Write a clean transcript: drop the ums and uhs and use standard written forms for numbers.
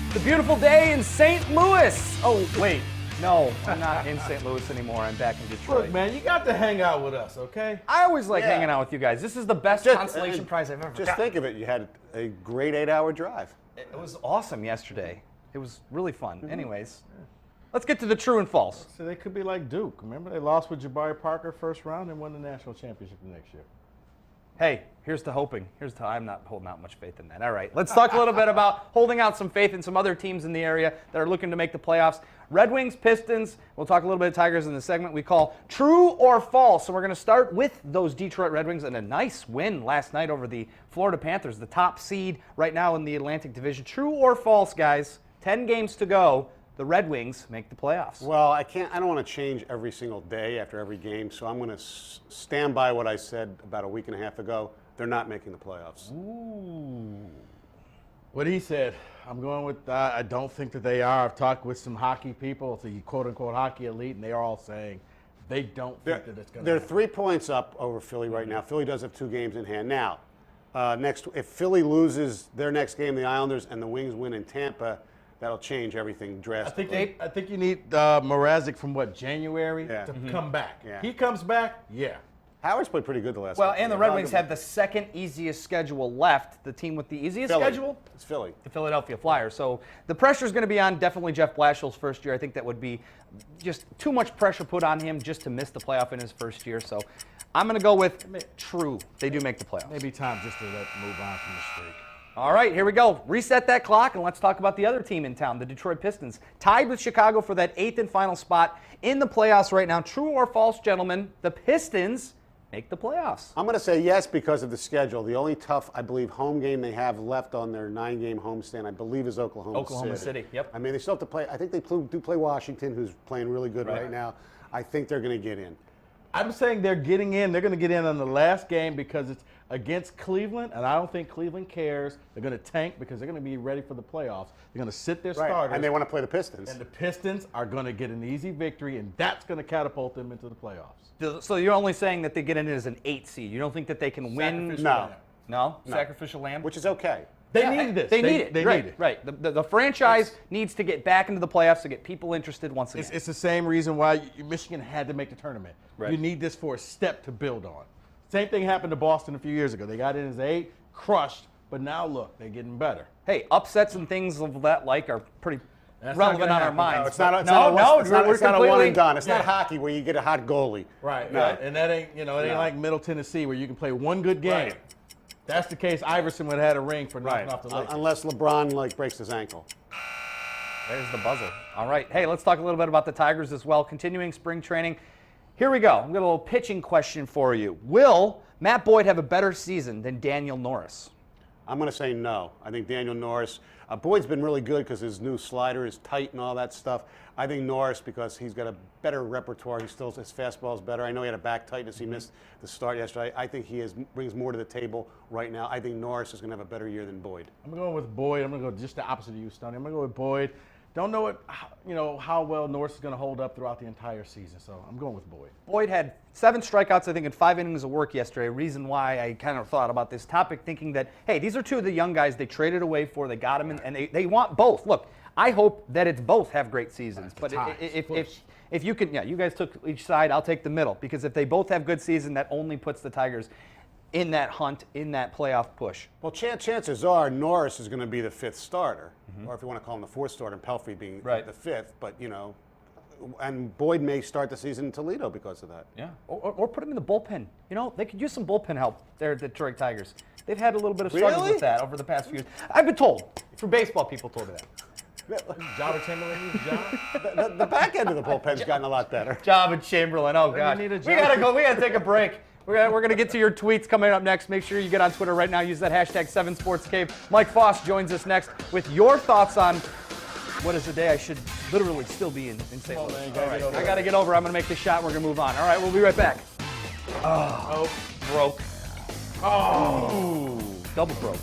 It's a beautiful day in St. Louis. Oh, wait. No, I'm not in St. Louis anymore. I'm back in Detroit. Look, man, you got to hang out with us, okay? I always like hanging out with you guys. This is the best consolation prize I've ever Just gotten. think of it. You had a great 8-hour drive. It was awesome yesterday. It was really fun. Anyways, let's get to the true and false. So they could be like Duke. Remember, they lost with Jabari Parker first round and won the national championship the next year. Hey, here's to hoping. I'm not holding out much faith in that. All right, let's talk a little bit about holding out some faith in some other teams in the area that are looking to make the playoffs. Red Wings, Pistons. We'll talk a little bit of Tigers in the segment we call True or False. So we're going to start with those Detroit Red Wings and a nice win last night over the Florida Panthers, the top seed right now in the Atlantic Division. True or false, guys? 10 games to go. The Red Wings make the playoffs. Well, I don't want to change every single day after every game, so I'm going to stand by what I said about a week and a half ago. They're not making the playoffs. Ooh. What he said, I'm going with, I don't think that they are. I've talked with some hockey people, the quote-unquote hockey elite, and they are all saying they don't think that it's going to They're happen. 3 points up over Philly right now. Philly does have 2 games in hand. Now, if Philly loses their next game, the Islanders, and the Wings win in Tampa, that'll change everything drastically. I think you need Mrazek from, January Yeah. to come back. Yeah. He comes back, Howard's played pretty good the last Well, couple and the years. Red I'll Wings give have the second easiest schedule left. The team with the easiest Philly. schedule? It's Philly. The Philadelphia Flyers. So the pressure is going to be on definitely Jeff Blashill's first year. I think that would be just too much pressure put on him just to miss the playoff in his first year. So I'm going to go with true. They do make the playoffs. Maybe time just to move on from the streak. All right, here we go. Reset that clock, and let's talk about the other team in town, the Detroit Pistons. Tied with Chicago for that 8th and final spot in the playoffs right now. True or false, gentlemen, the Pistons make the playoffs? I'm going to say yes because of the schedule. The only tough, I believe, home game they have left on their 9-game homestand, I believe, is Oklahoma City. Yep. I mean, they still have to play. I think they do play Washington, who's playing really good right now. I think they're going to get in. I'm saying they're getting in. They're going to get in on the last game because it's against Cleveland, and I don't think Cleveland cares. They're going to tank because they're going to be ready for the playoffs. They're going to sit their starters. And they want to play the Pistons. And the Pistons are going to get an easy victory, and that's going to catapult them into the playoffs. So you're only saying that they get in as an 8 seed. You don't think that they can win? No. No? Sacrificial lamb? Which is okay. They need this. They need it. They right, need it. Right. The franchise needs to get back into the playoffs to get people interested once again. It's the same reason why Michigan had to make the tournament. Right. You need this for a step to build on. Same thing happened to Boston a few years ago. They got in as 8, crushed, but now look, they're getting better. Hey, upsets and things of that like are pretty That's relevant not on our gonna minds. No, it's not a one and done. It's not Yeah. hockey where you get a hot goalie. Right. No. And that ain't, it ain't like Middle Tennessee where you can play one good game. Right. That's the case. Iverson would have had a ring for knocking off the Lakers. Unless LeBron breaks his ankle. There's the buzzer. All right. Hey, let's talk a little bit about the Tigers as well. Continuing spring training. Here we go. I've got a little pitching question for you. Will Matt Boyd have a better season than Daniel Norris? I'm going to say no. I think Daniel Norris, Boyd's been really good because his new slider is tight and all that stuff. I think Norris, because he's got a better repertoire, his fastball is better. I know he had a back tightness. He missed the start yesterday. I think he brings more to the table right now. I think Norris is going to have a better year than Boyd. I'm going with Boyd. I'm going to go just the opposite of you, Stoney. I'm going to go with Boyd. Don't know how well Norris is going to hold up throughout the entire season, so I'm going with Boyd. Boyd had 7 strikeouts, I think, in 5 innings of work yesterday. Reason why I kind of thought about this topic, thinking that, hey, these are 2 of the young guys they traded away for. They got them, and they want both. Look, I hope that it's both have great seasons. But if you can, you guys took each side. I'll take the middle, because if they both have good season, that only puts the Tigers in that hunt, in that playoff push. Well, chances are Norris is going to be the 5th starter, or if you want to call him the 4th starter, and Pelfrey being the 5th. But, and Boyd may start the season in Toledo because of that. Yeah, or put him in the bullpen. They could use some bullpen help there at the Detroit Tigers. They've had a little bit of struggles with that over the past few years. I've been told. For baseball, people told me that. Jobber Chamberlain, The back end of the bullpen's gotten a lot better. Job at Chamberlain. Oh, God. We got to go. We got to take a break. We're going to get to your tweets coming up next. Make sure you get on Twitter right now. Use that hashtag 7SportsCave. Mike Foss joins us next with your thoughts on what is the day I should literally still be in St. Louis. Man, All right. I got to get over. I'm going to make this shot. We're going to move on. All right, we'll be right back. Oh, broke. Oh, double broke.